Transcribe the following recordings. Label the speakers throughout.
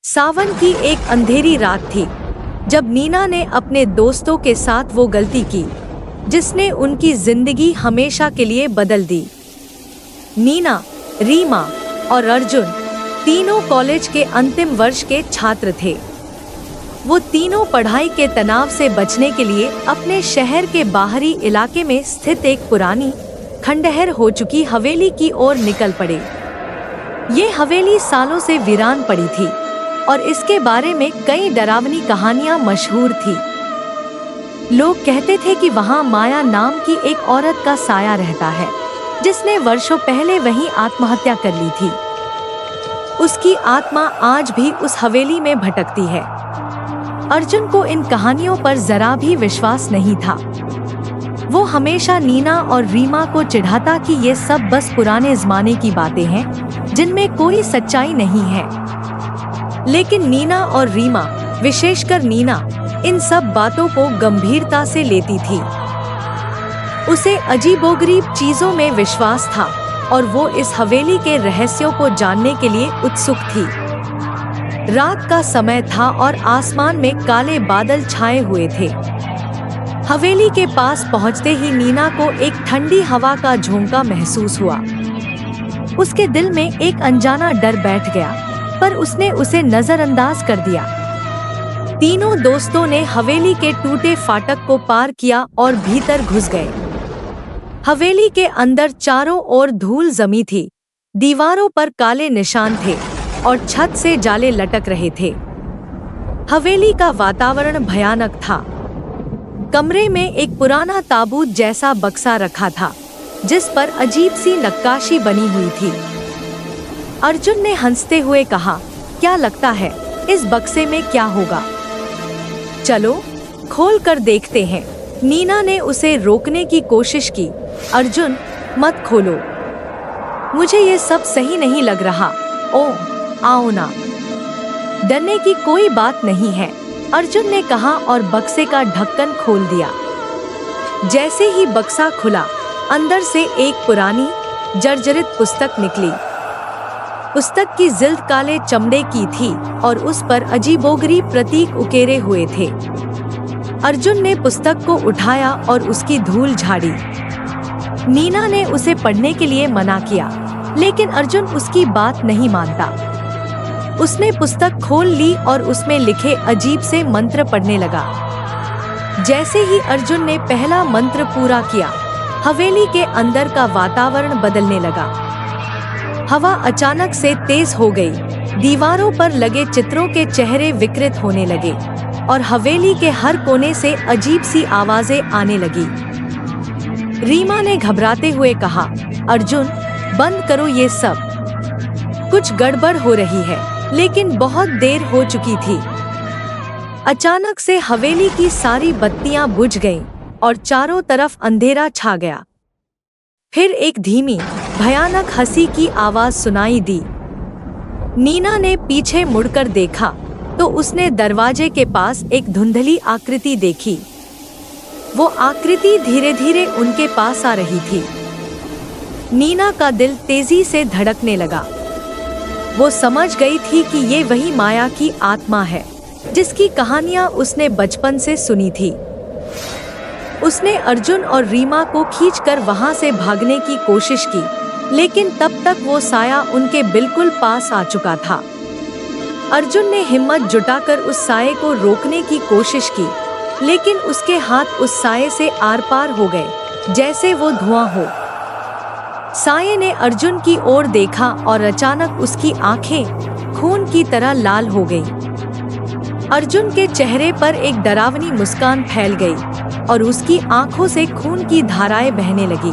Speaker 1: सावन की एक अंधेरी रात थी जब नीना ने अपने दोस्तों के साथ वो गलती की जिसने उनकी जिंदगी हमेशा के लिए बदल दी। नीना, रीमा और अर्जुन तीनों कॉलेज के अंतिम वर्ष के छात्र थे। वो तीनों पढ़ाई के तनाव से बचने के लिए अपने शहर के बाहरी इलाके में स्थित एक पुरानी खंडहर हो चुकी हवेली की ओर निकल पड़े। ये हवेली सालों से वीरान पड़ी थी और इसके बारे में कई डरावनी कहानियां मशहूर थी। लोग कहते थे कि वहां माया नाम की एक औरत का साया रहता है जिसने वर्षों पहले वहीं आत्महत्या कर ली थी। उसकी आत्मा आज भी उस हवेली में भटकती है। अर्जुन को इन कहानियों पर जरा भी विश्वास नहीं था। वो हमेशा नीना और रीमा को चिढ़ाता कि ये सब बस पुराने ज़माने की बातें हैं जिनमें कोई सच्चाई नहीं है। लेकिन नीना और रीमा, विशेषकर नीना, इन सब बातों को गंभीरता से लेती थी। उसे अजीबोगरीब चीजों में विश्वास था और वो इस हवेली के रहस्यों को जानने के लिए उत्सुक थी। रात का समय था और आसमान में काले बादल छाए हुए थे। हवेली के पास पहुंचते ही नीना को एक ठंडी हवा का झोंका महसूस हुआ। उसके दिल में एक अनजाना डर बैठ गया, पर उसने उसे नजरअंदाज कर दिया। तीनों दोस्तों ने हवेली के टूटे फाटक को पार किया और भीतर घुस गए। हवेली के अंदर चारों ओर धूल जमी थी, दीवारों पर काले निशान थे और छत से जाले लटक रहे थे। हवेली का वातावरण भयानक था। कमरे में एक पुराना ताबूत जैसा बक्सा रखा था जिस पर अजीब सी नक्काशी बनी हुई थी। अर्जुन ने हंसते हुए कहा, क्या लगता है इस बक्से में क्या होगा? चलो खोल कर देखते हैं। नीना ने उसे रोकने की कोशिश की। अर्जुन, मत खोलो, मुझे ये सब सही नहीं लग रहा। ओह, आओ ना, डरने की कोई बात नहीं है, अर्जुन ने कहा और बक्से का ढक्कन खोल दिया। जैसे ही बक्सा खुला, अंदर से एक पुरानी जर्जरित पुस्तक निकली। पुस्तक की जिल्द काले चमड़े की थी और उस पर अजीबोगरीब प्रतीक उकेरे हुए थे। अर्जुन ने पुस्तक को उठाया और उसकी धूल झाड़ी। नीना ने उसे पढ़ने के लिए मना किया, लेकिन अर्जुन उसकी बात नहीं मानता। उसने पुस्तक खोल ली और उसमें लिखे अजीब से मंत्र पढ़ने लगा। जैसे ही अर्जुन ने पहला मंत्र पूरा किया, हवेली के अंदर का वातावरण बदलने लगा। हवा अचानक से तेज हो गई, दीवारों पर लगे चित्रों के चेहरे विकृत होने लगे और हवेली के हर कोने से अजीब सी आवाजें आने लगी। रीमा ने घबराते हुए कहा, अर्जुन, बंद करो ये सब, कुछ गड़बड़ हो रही है। लेकिन बहुत देर हो चुकी थी। अचानक से हवेली की सारी बत्तियां बुझ गईं और चारों तरफ अंधेरा छा गया। फिर एक धीमी, भयानक हंसी की आवाज सुनाई दी। नीना ने पीछे मुड़कर देखा तो उसने दरवाजे के पास एक धुंधली आकृति देखी। वो आकृति धीरे धीरे उनके पास आ रही थी। नीना का दिल तेजी से धड़कने लगा। वो समझ गई थी कि ये वही माया की आत्मा है जिसकी कहानियां उसने बचपन से सुनी थी। उसने अर्जुन और रीमा को खींचकर वहां से भागने की कोशिश की, लेकिन तब तक वो साया उनके बिल्कुल पास आ चुका था। अर्जुन ने हिम्मत जुटाकर उस साये को रोकने की कोशिश की, लेकिन उसके हाथ उस साये से आर पार हो गए जैसे वो धुआं हो। साये ने अर्जुन की ओर देखा और अचानक उसकी आंखें खून की तरह लाल हो गईं। अर्जुन के चेहरे पर एक डरावनी मुस्कान फैल गई और उसकी आंखों से खून की धाराएं बहने लगी।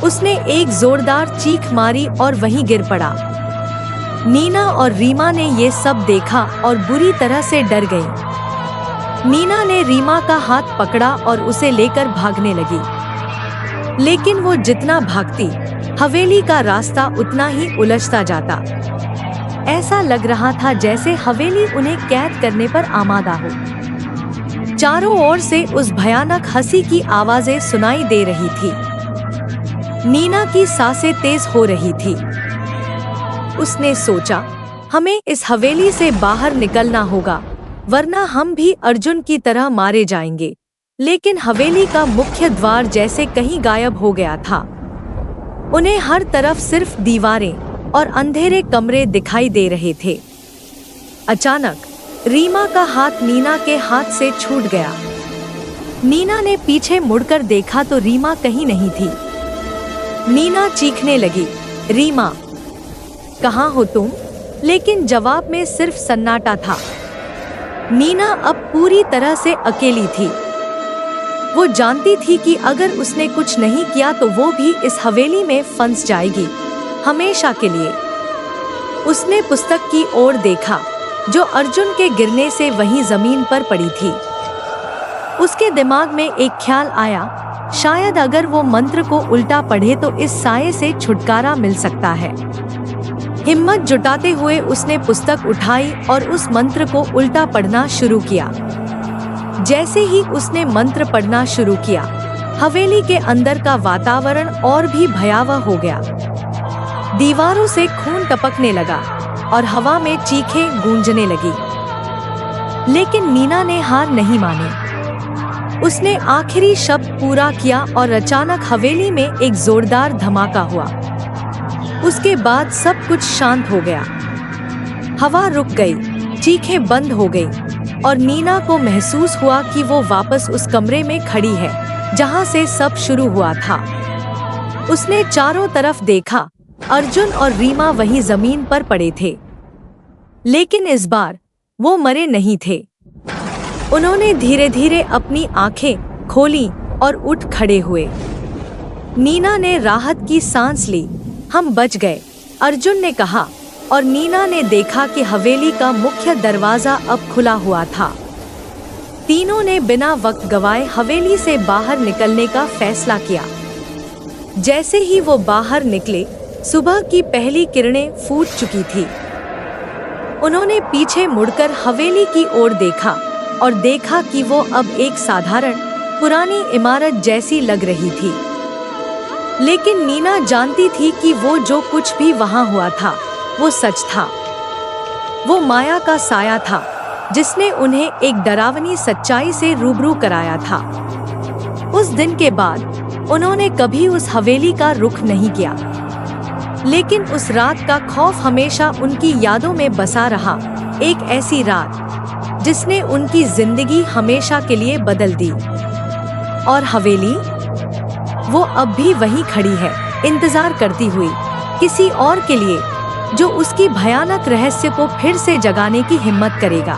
Speaker 1: उसने एक जोरदार चीख मारी और वहीं गिर पड़ा। नीना और रीमा ने ये सब देखा और बुरी तरह से डर गईं। नीना ने रीमा का हाथ पकड़ा और उसे लेकर भागने लगी, लेकिन वो जितना भागती, हवेली का रास्ता उतना ही उलझता जाता। ऐसा लग रहा था जैसे हवेली उन्हें कैद करने पर आमादा हो। चारों ओर से उस भयानक हंसी की आवाजें सुनाई दे रही थी। नीना की सांसें तेज हो रही थी। उसने सोचा, हमें इस हवेली से बाहर निकलना होगा, वरना हम भी अर्जुन की तरह मारे जाएंगे। लेकिन हवेली का मुख्य द्वार जैसे कहीं गायब हो गया था। उन्हें हर तरफ सिर्फ दीवारें और अंधेरे कमरे दिखाई दे रहे थे। अचानक रीमा का हाथ नीना के हाथ से छूट गया। नीना ने पीछे मुड़कर देखा तो रीमा कहीं नहीं थी। नीना चीखने लगी, रीमा, कहाँ हो तुम? लेकिन जवाब में सिर्फ सन्नाटा था। नीना अब पूरी तरह से अकेली थी। वो जानती थी कि अगर उसने कुछ नहीं किया तो वो भी इस हवेली में फंस जाएगी, हमेशा के लिए। उसने पुस्तक की ओर देखा जो अर्जुन के गिरने से वहीं जमीन पर पड़ी थी। उसके दिमाग में एक ख्याल आया, शायद अगर वो मंत्र को उल्टा पढ़े तो इस साये से छुटकारा मिल सकता है। हिम्मत जुटाते हुए उसने पुस्तक उठाई और उस मंत्र को उल्टा पढ़ना शुरू किया। जैसे ही उसने मंत्र पढ़ना शुरू किया, हवेली के अंदर का वातावरण और भी भयावह हो गया। दीवारों से खून टपकने लगा और हवा में चीखें गूंजने लगी। लेकिन नीना ने हार नहीं मानी। उसने आखिरी शब्द पूरा किया और अचानक हवेली में एक जोरदार धमाका हुआ। उसके बाद सब कुछ शांत हो गया। हवा रुक गई, चीखें बंद हो गई और नीना को महसूस हुआ कि वो वापस उस कमरे में खड़ी है जहां से सब शुरू हुआ था। उसने चारों तरफ देखा, अर्जुन और रीमा वहीं जमीन पर पड़े थे। लेकिन इस बार वो मरे नहीं थे। उन्होंने धीरे धीरे अपनी आंखें खोली और उठ खड़े हुए। नीना ने राहत की सांस ली। हम बच गए, अर्जुन ने कहा, और नीना ने देखा कि हवेली का मुख्य दरवाजा अब खुला हुआ था। तीनों ने बिना वक्त गवाए हवेली से बाहर निकलने का फैसला किया। जैसे ही वो बाहर निकले, सुबह की पहली किरणें फूट चुकी थी। उन्होंने पीछे मुड़कर हवेली की ओर देखा और देखा कि वो अब एक साधारण पुरानी इमारत जैसी लग रही थी। लेकिन नीना जानती थी कि वो जो कुछ भी वहां हुआ था वो सच था। वो माया का साया था जिसने उन्हें एक डरावनी सच्चाई से रूबरू कराया था। उस दिन के बाद उन्होंने कभी उस हवेली का रुख नहीं किया। लेकिन उस रात का खौफ हमेशा उनकी यादों में बसा रहा, एक ऐसी रात जिसने उनकी जिंदगी हमेशा के लिए बदल दी। और हवेली, वो अब भी वहीं खड़ी है, इंतजार करती हुई किसी और के लिए जो उसकी भयानक रहस्य को फिर से जगाने की हिम्मत करेगा।